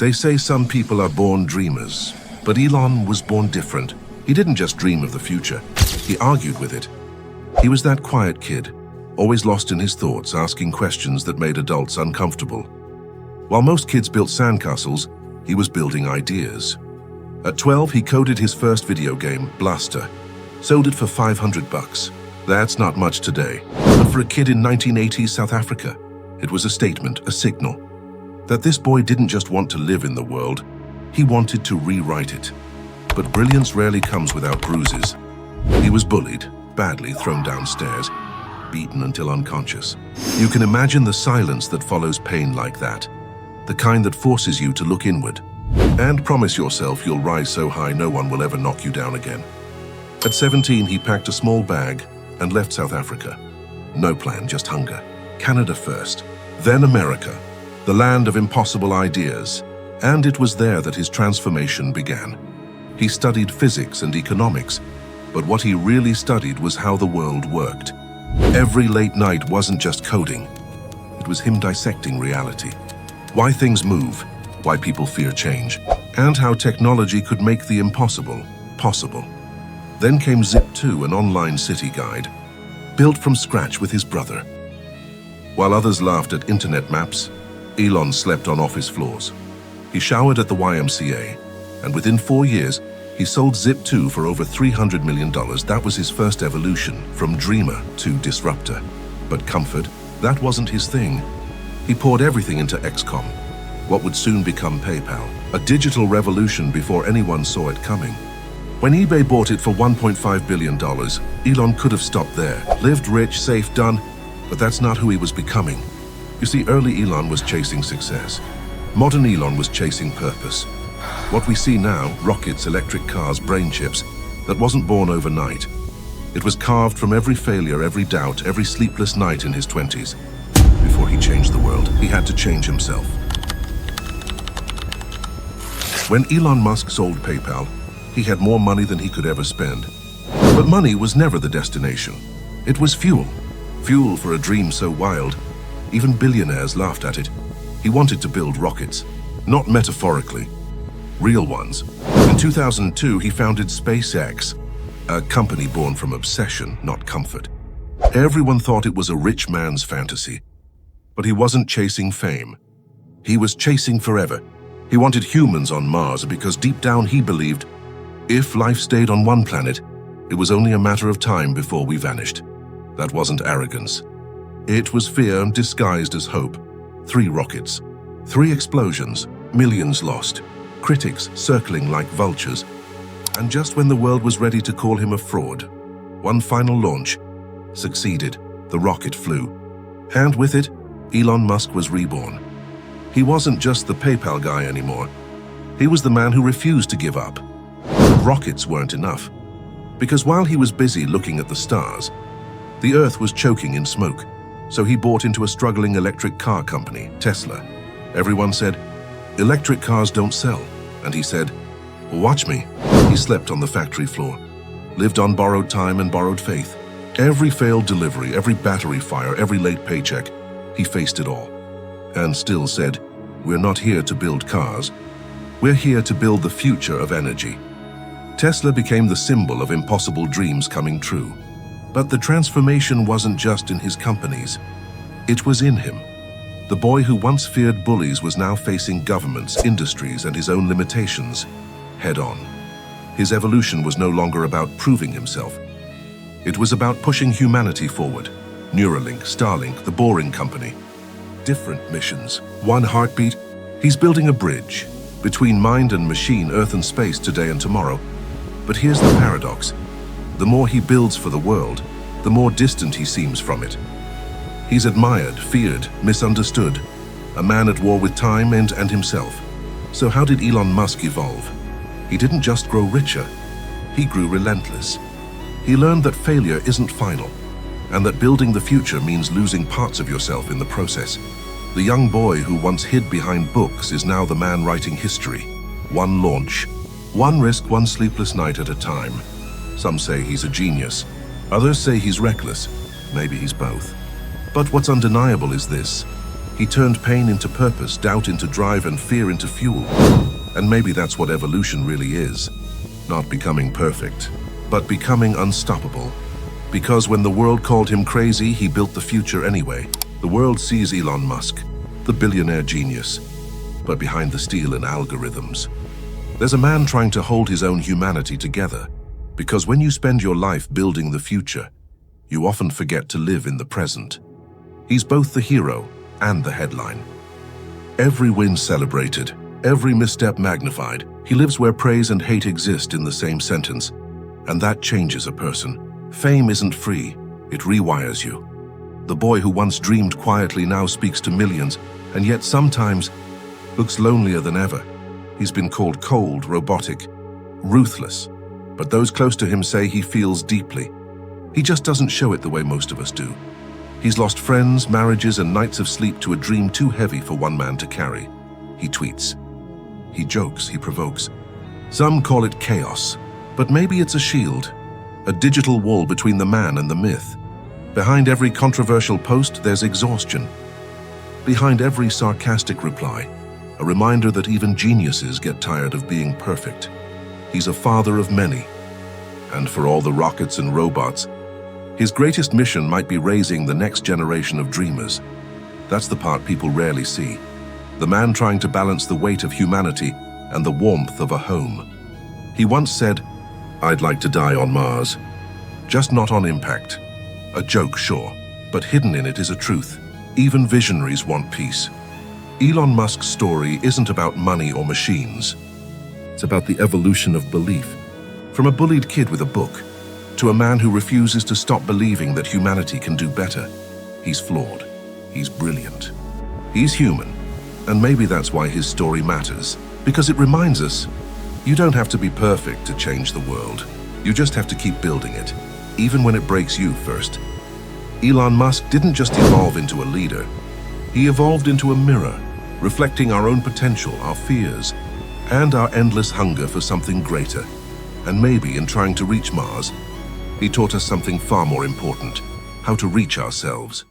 They say some people are born dreamers, but Elon was born different. He didn't just dream of the future, he argued with it. He was that quiet kid, always lost in his thoughts, asking questions that made adults uncomfortable. While most kids built sandcastles, he was building ideas. At 12, he coded his first video game, Blaster. Sold it for $500. That's not much today, but for a kid in 1980s South Africa, it was a statement, a signal, that this boy didn't just want to live in the world, he wanted to rewrite it. But brilliance rarely comes without bruises. He was bullied, badly thrown downstairs, beaten until unconscious. You can imagine the silence that follows pain like that, the kind that forces you to look inward and promise yourself you'll rise so high no one will ever knock you down again. At 17, he packed a small bag and left South Africa. No plan, just hunger. Canada first, then America, the land of impossible ideas. And it was there that his transformation began. He studied physics and economics, but what he really studied was how the world worked. Every late night wasn't just coding. It was him dissecting reality. Why things move, why people fear change, and how technology could make the impossible possible. Then came Zip2, an online city guide, built from scratch with his brother. While others laughed at internet maps, Elon slept on office floors. He showered at the YMCA, and within 4 years, he sold Zip2 for over $300 million. That was his first evolution, from dreamer to disruptor. But comfort, that wasn't his thing. He poured everything into XCOM, what would soon become PayPal, a digital revolution before anyone saw it coming. When eBay bought it for $1.5 billion, Elon could have stopped there, lived rich, safe, done, but that's not who he was becoming. You see, early Elon was chasing success. Modern Elon was chasing purpose. What we see now, rockets, electric cars, brain chips, that wasn't born overnight. It was carved from every failure, every doubt, every sleepless night in his 20s. Before he changed the world, he had to change himself. When Elon Musk sold PayPal, he had more money than he could ever spend. But money was never the destination. It was fuel. Fuel for a dream so wild, even billionaires laughed at it. He wanted to build rockets, not metaphorically, real ones. In 2002, he founded SpaceX, a company born from obsession, not comfort. Everyone thought it was a rich man's fantasy, but he wasn't chasing fame. He was chasing forever. He wanted humans on Mars because deep down he believed if life stayed on one planet, it was only a matter of time before we vanished. That wasn't arrogance. It was fear disguised as hope. 3 rockets, 3 explosions, millions lost, critics circling like vultures. And just when the world was ready to call him a fraud, one final launch succeeded. The rocket flew. And with it, Elon Musk was reborn. He wasn't just the PayPal guy anymore. He was the man who refused to give up. But rockets weren't enough. Because while he was busy looking at the stars, the Earth was choking in smoke. So he bought into a struggling electric car company, Tesla. Everyone said, electric cars don't sell. And he said, watch me. He slept on the factory floor, lived on borrowed time and borrowed faith. Every failed delivery, every battery fire, every late paycheck, he faced it all. And still said, we're not here to build cars. We're here to build the future of energy. Tesla became the symbol of impossible dreams coming true. But the transformation wasn't just in his companies. It was in him. The boy who once feared bullies was now facing governments, industries, and his own limitations head on. His evolution was no longer about proving himself. It was about pushing humanity forward. Neuralink, Starlink, the Boring Company. Different missions, one heartbeat. He's building a bridge between mind and machine, Earth and space, today and tomorrow. But here's the paradox. The more he builds for the world, the more distant he seems from it. He's admired, feared, misunderstood, a man at war with time and himself. So how did Elon Musk evolve? He didn't just grow richer, he grew relentless. He learned that failure isn't final, and that building the future means losing parts of yourself in the process. The young boy who once hid behind books is now the man writing history. One launch, one risk, one sleepless night at a time. Some say he's a genius. Others say he's reckless. Maybe he's both. But what's undeniable is this. He turned pain into purpose, doubt into drive, and fear into fuel. And maybe that's what evolution really is. Not becoming perfect, but becoming unstoppable. Because when the world called him crazy, he built the future anyway. The world sees Elon Musk, the billionaire genius, but behind the steel and algorithms, there's a man trying to hold his own humanity together. Because when you spend your life building the future, you often forget to live in the present. He's both the hero and the headline. Every win celebrated, every misstep magnified. He lives where praise and hate exist in the same sentence, and that changes a person. Fame isn't free, it rewires you. The boy who once dreamed quietly now speaks to millions, and yet sometimes looks lonelier than ever. He's been called cold, robotic, ruthless, but those close to him say he feels deeply. He just doesn't show it the way most of us do. He's lost friends, marriages, and nights of sleep to a dream too heavy for one man to carry. He tweets. He jokes, he provokes. Some call it chaos, but maybe it's a shield, a digital wall between the man and the myth. Behind every controversial post, there's exhaustion. Behind every sarcastic reply, a reminder that even geniuses get tired of being perfect. He's a father of many, and for all the rockets and robots, his greatest mission might be raising the next generation of dreamers. That's the part people rarely see. The man trying to balance the weight of humanity and the warmth of a home. He once said, "I'd like to die on Mars, just not on impact." A joke, sure, but hidden in it is a truth. Even visionaries want peace. Elon Musk's story isn't about money or machines. It's about the evolution of belief. From a bullied kid with a book, to a man who refuses to stop believing that humanity can do better. He's flawed. He's brilliant. He's human. And maybe that's why his story matters. Because it reminds us, you don't have to be perfect to change the world. You just have to keep building it, even when it breaks you first. Elon Musk didn't just evolve into a leader. He evolved into a mirror, reflecting our own potential, our fears, and our endless hunger for something greater. And maybe in trying to reach Mars, he taught us something far more important: how to reach ourselves.